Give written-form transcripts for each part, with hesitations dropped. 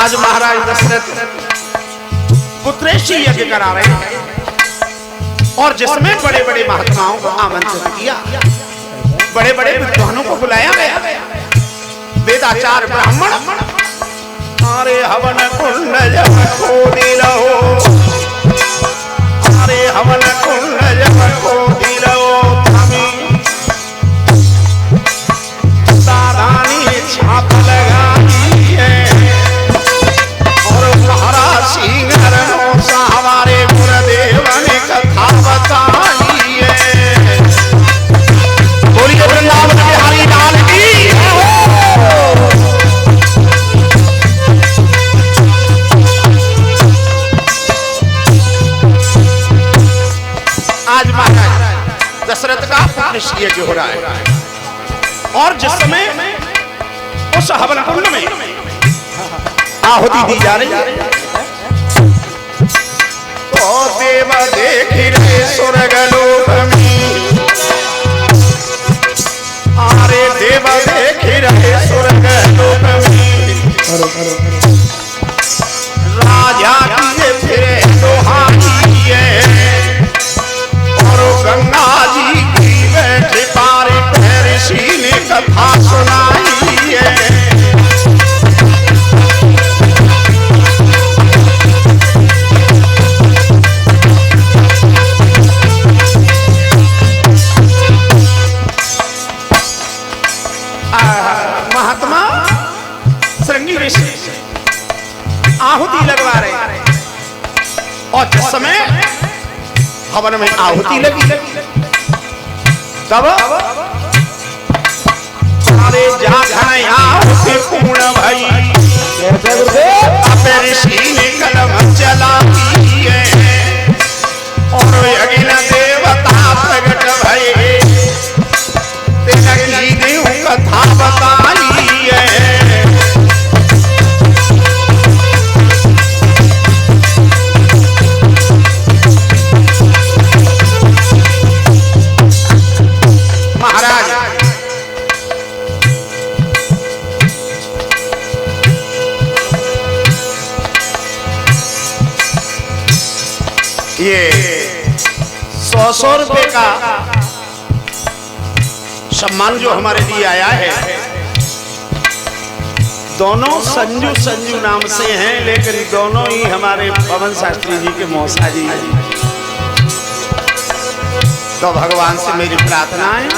आज महाराज दशरथ पुत्रेशी यज्ञ करा रहे हैं और जिसमें बड़े बड़े महात्माओं को आमंत्रित किया, बड़े बड़े विद्वानों को बुलाया गया, वेदाचार्य ब्राह्मण। अरे हवन कुंड जब खोदी रहो, अरे हवन कुंड जब खोदी रहो, दादानी छाप लगाई है और महाराज सिंह हमारे गुरुदेव ने कथा बताई है। बोलिए वृंदावन बिहारी लाल की। आज महाराज दशरथ का पुत्र यज्ञ हो रहा है और जिस समय उस हवन कुंड में आहुति दी जा रही है तो देव देख रहे स्वर्ग लोक में, अरे देव देख रहे स्वर्ग लोक में, राजा की फिरे दोहाई है और गंगा जी की बैठे पारे पर ऋषि ने कथा सुनाई है। महात्मा श्रृंगी ऋषि आहुति लगवा रहे और जिस समय हवन में आहुति लगी तब सारे जागरण आहुति पूर्ण भई, अब ऋषि ने कलम चलाई है और अग्नि देवता प्रकट भये, तेनकी देव कथा बताई है। महाराज ये 100 रुपए का सम्मान जो हमारे लिए आया है, दोनों संजू संजू नाम से हैं, लेकिन दोनों ही हमारे पवन शास्त्री जी के मौसा जी हैं। तो भगवान से मेरी प्रार्थना है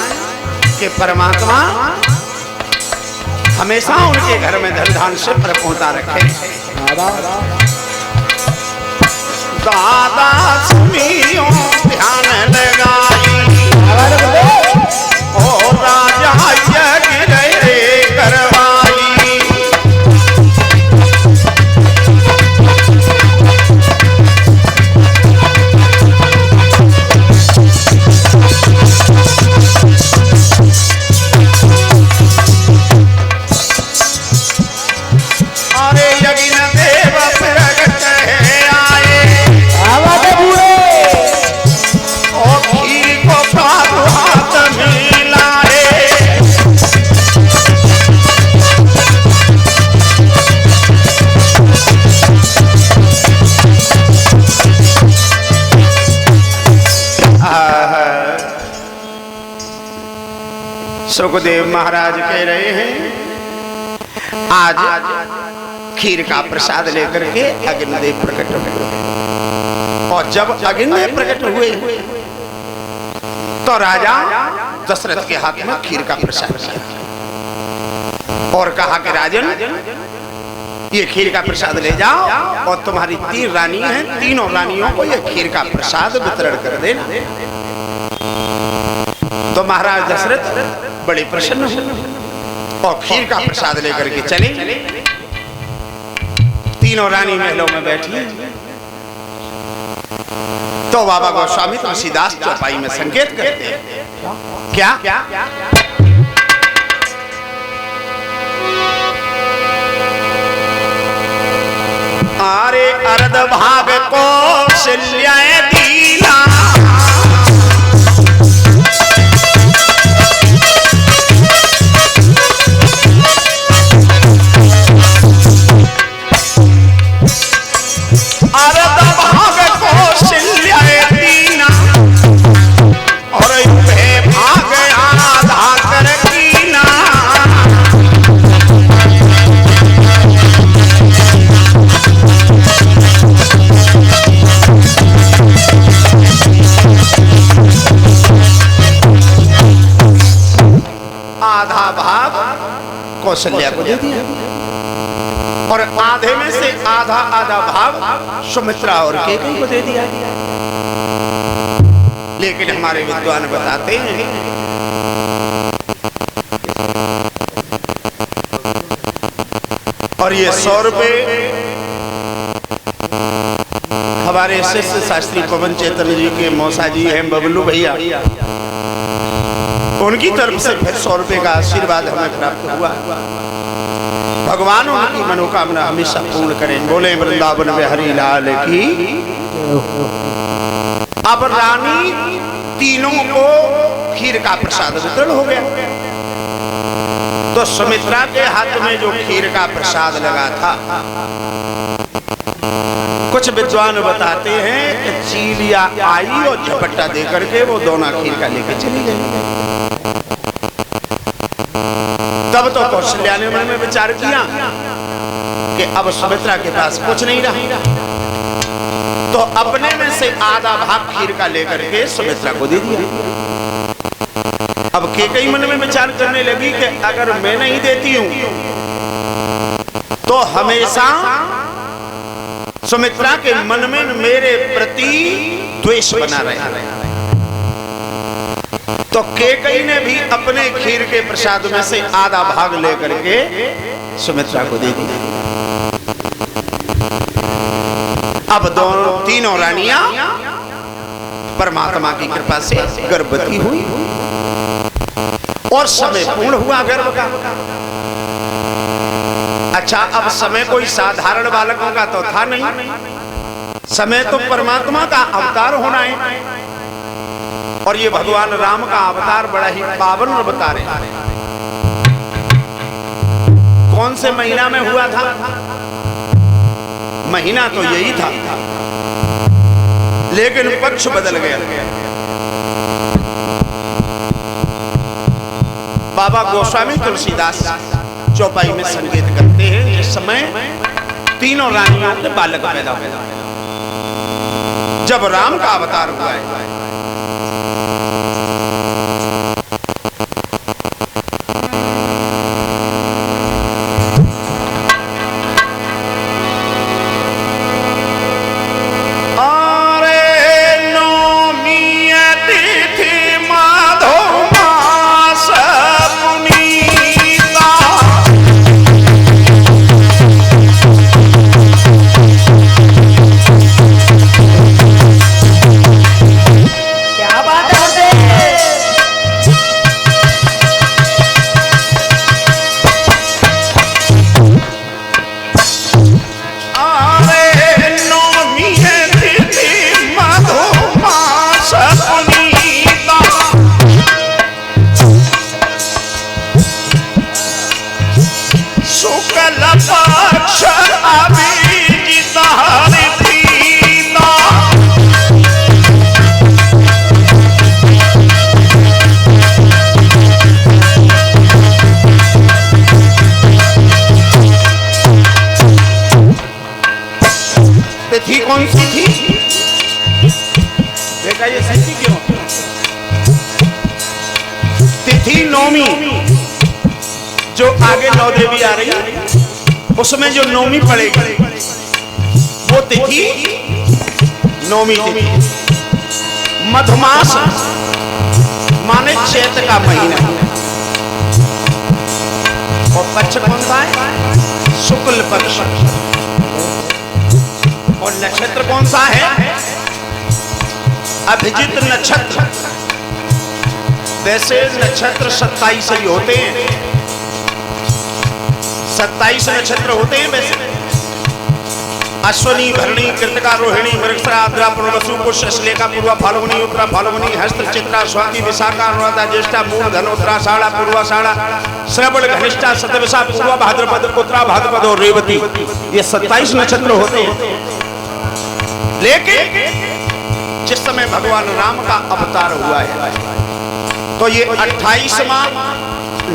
कि परमात्मा हमेशा उनके घर में धन धान से प्रपोता रखे। दादा सुनियो ध्यान लगाई और राजा यज्ञ रे करवाई, अरे यज्ञ देव प्रगट है आए और खीर को पादु हाथ में लाए, सुखदेव महाराज कह रहे हैं आज खीर का प्रसाद लेकर के अग्निदेव प्रकट हुए और जब अग्निदेव प्रकट हुए तो राजा दशरथ के हाथ में खीर का प्रसाद दिया और कहा कि राजन ये खीर का प्रसाद ले जाओ और तुम्हारी 3 रानी हैं, तीनों रानियों को ये खीर का प्रसाद वितरण कर देना। तो महाराज दशरथ बड़े प्रसन्न हुए और खीर का प्रसाद लेकर के चले। तीनों रानी महलों में बैठी तो बाबा गोस्वामी तुलसीदास चौपाई में संकेत करते हैं क्या आरे अर्ध भाग कौशल्या दीना भाग कौशल्या को दे दिया और आधे में से आधा आधा भाग सुमित्रा और कैकेयी को दे दिया। लेकिन हमारे विद्वान बताते हैं और ये 100 रुपए हमारे शिष्य शास्त्री पवन चैतन्य जी के मौसा जी हैं बबलू भैया, उनकी तरफ से फिर 100 रुपए का आशीर्वाद हमें प्राप्त हुआ। भगवान उनकी मनोकामना हमेशा पूर्ण करें। बोले वृंदावन बिहारी लाल की। अब रानी तीनों को खीर का प्रसाद वितरण हो गया। तो सुमित्रा के हाथ में जो खीर का प्रसाद लगा था, कुछ विद्वान बताते हैं कि चीलिया आई और झपट्टा दे करके वो दोना खीर का लेके चली गई। तब तो कौशल्या ने मन में विचार किया कि अब सुमित्रा के पास कुछ नहीं रहा, तो अपने में से आधा भाग खीर का लेकर के सुमित्रा को दे दिया। अब कैकेयी मन में विचार करने लगी कि अगर मैं नहीं देती हूं तो हमेशा सुमित्रा के मन में मेरे प्रति द्वेष बना रहेगा। तो कैकेयी ने भी अपने खीर के प्रसाद में से आधा भाग लेकर के सुमित्रा को दे दिया। अब तीनों रानियां परमात्मा की कृपा से गर्भवती हुई और समय पूर्ण हुआ गर्भ का। अच्छा, अब समय कोई साधारण बालकों का तो था नहीं, समय तो परमात्मा का अवतार होना है। और ये भगवान राम का अवतार बड़ा ही पावन बता रहे हैं। कौन से महीना में हुआ था? महीना तो यही था, लेकिन पक्ष बदल गया। बाबा गोस्वामी तुलसीदास चौपाई में संकेत करते हैं, इस समय तीनों रानियों के बालक पैदा हुए जब राम का अवतार हुआ है। तिथि कौन सी थी? देखा ये तिथि क्यों? तिथि नौमी, जो आगे 9 देवी आ रही है उसमें जो नौमी पड़ेगी वो तिथि नौमी तिथि। मधुमास माने चैत्र का महीना, और पक्ष कौन सा है? शुक्ल पक्ष। और नक्षत्र कौन सा है? अभिजित नक्षत्र। वैसे नक्षत्र 27 ही होते हैं, 27 नक्षत्र होते हैं वैसे। अश्वनी, भरणी, कृतिका, रोहिणी, मृगशिरा, आर्द्रा, पुनर्वसु, पुष्य, श्लेषा, पूर्वा, फाल्गुनी, उत्तरा, फाल्गुनी, हस्त, चित्रा, स्वाति, विशाखा, अनुराधा, ज्येष्ठा, मूल, धन, उत्तराषाढ़ा, पूर्वाषाढ़ा, श्रवण, घनिष्ठा, शतभिषा, पूर्वा, भाद्रपद, उत्तरा भाद्रपद और रेवती। ये 27 नक्षत्र होते हैं। लेकिन जिस समय भगवान राम का अवतार हुआ है तो ये 28वां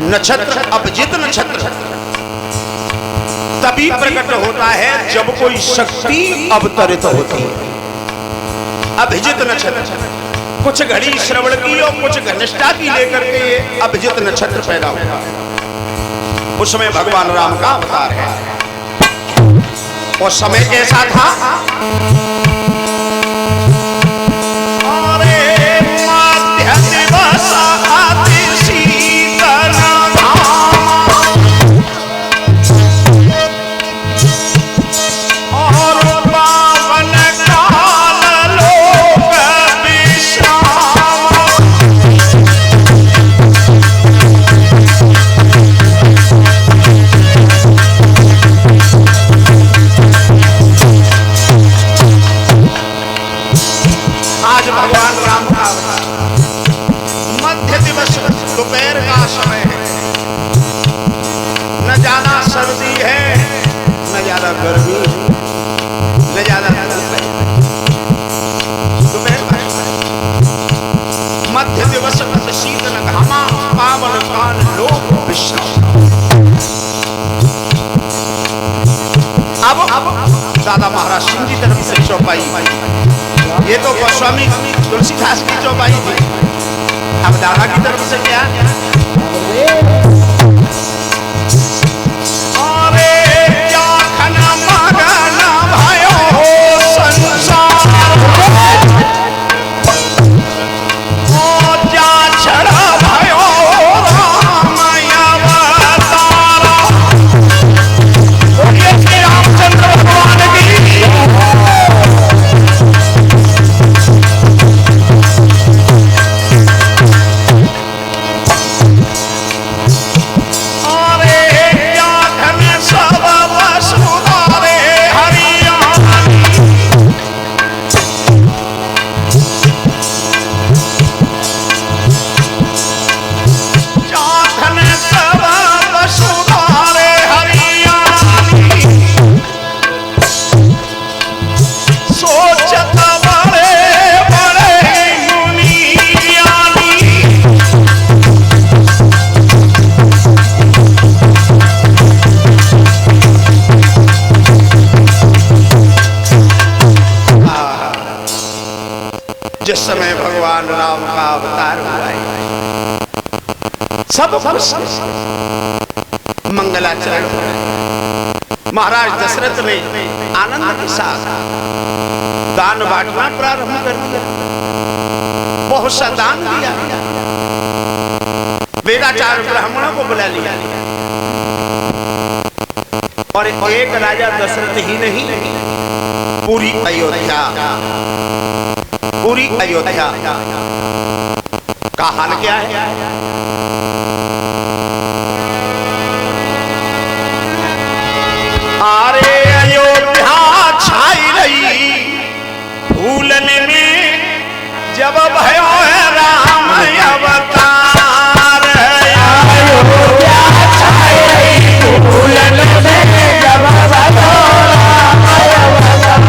नक्षत्र अभिजित नक्षत्र तभी प्रकट होता है जब कोई शक्ति अवतरित होती है। अभिजित नक्षत्र कुछ घड़ी श्रवण की और कुछ घनिष्ठा की लेकर के ये अभिजित नक्षत्र पैदा हुआ। उसमें भगवान राम का अवतार है। और समय कैसा था? अरे मध्य दिवस अति शीतल और पावन काल लोक विश्राम। आज भगवान राम का मध्य दिवस दोपहर का समय है। न ज्यादा सर्दी है न ज्यादा गर्मी, न ज्यादा धूप है। दोपहर का मध्य दिवस शीतल घामा पावन काल लोक विश्राम। अब दादा महाराज सिंह जी तरफ से चौपाई, ये तो गोस्वामी तुलसीदास की चौपाई थी। अब दादा की तरफ से क्या? अरे क्या खना मगन भयो संसार, ओ जा छड़ा भयो राम अवतार। बोलिए श्री रामचंद्र भगवान की। जिस समय भगवान राम का अवतार हुआ है, सब खुश मंगलाचरण हो रहे। महाराज दशरथ ने आनंद के साथ दान बांटना प्रारंभ कर दिया। बहुत सा दान दिया। वेदाचार ब्राह्मणों को बुला लिया और एक राजा दशरथ ही नहीं, पूरी अयोध्या का हाल क्या है? अरे अयोध्या छाई रही फूलने में, जब भयो है राम अवतार। अयोध्या छाई रही फूलने में, जब भयो राम अवतार।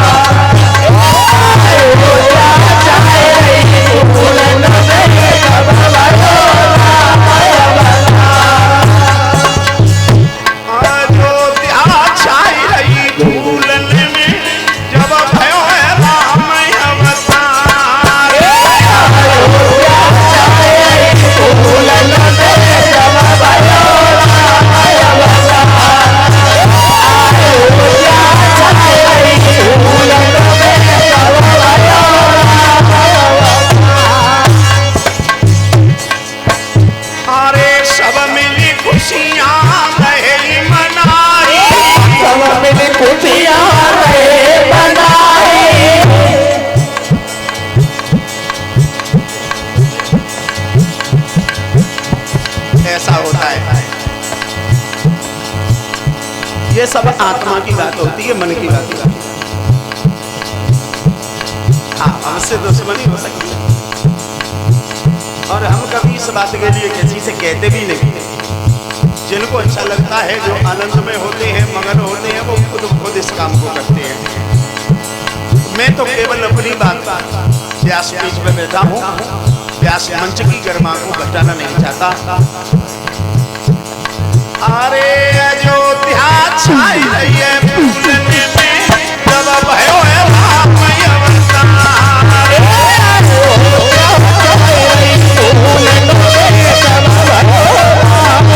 अयोध्या छाई रही फूलने में, जब भयो राम अवतार। अयोध्या छाई रही फूलने में, जब भयो है राम अवतार। अयोध्या छाई रही फूलने में, जब भयो राम अवतार। अयोध्या छाई रही फूलने में, जब भयो राम अवतार। अरे सब मिली खुशियां रहे मनाई, सब मिली खुशियां रहे मनाई। ऐसा होता है। ये सब आत्मा की बात होती है, मन की बात होती है। हाँ, हमसे दुश्मनी हो सकती है और हम कभी इस बात के लिए किसी से कहते भी नहीं। जिनको अच्छा लगता है, जो आनंद में होते हैं, मगन होते हैं, वो खुद इस काम को करते हैं। मैं तो केवल अपनी बात व्यास बीच में बैठा हूँ, व्यास मंच की गरिमा को घटाना नहीं चाहता। अरे अयोध्या छाई रही है फूलने में, जब भयो है राम अवतार। अयोध्या छाई रही फूलने में, जब भयो राम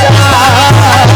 अवतार।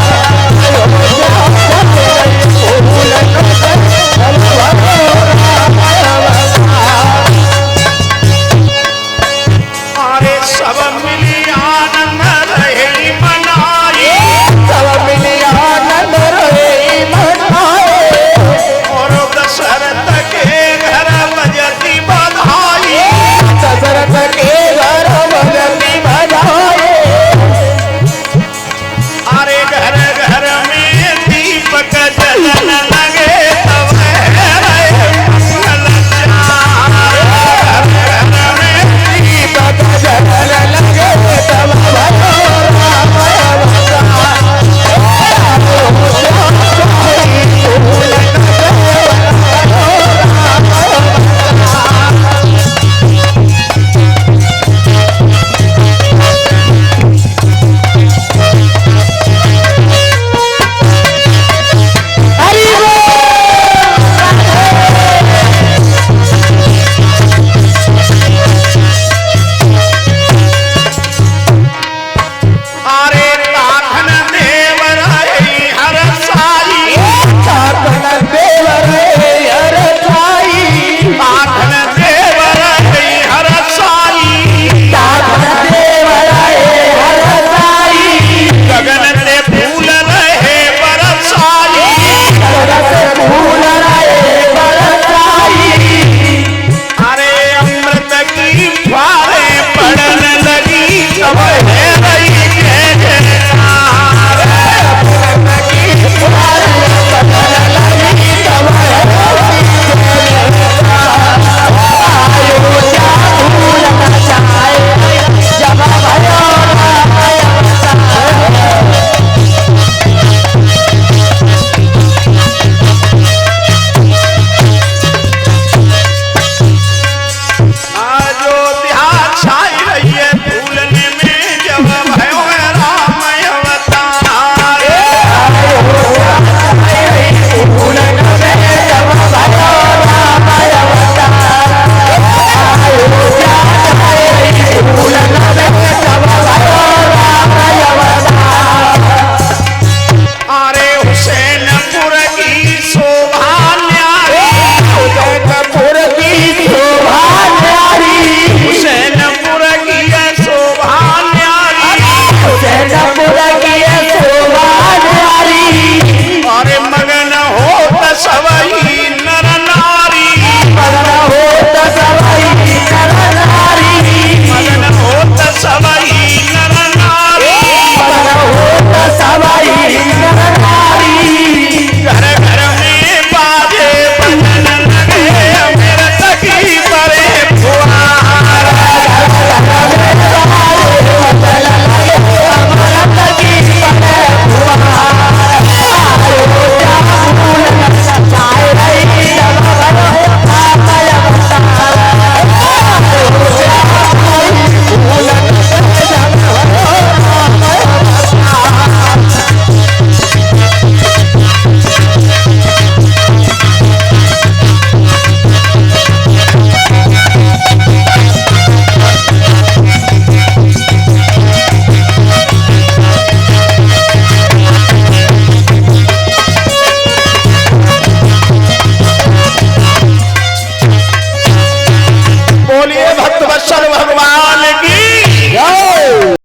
भक्त वत्सल भगवान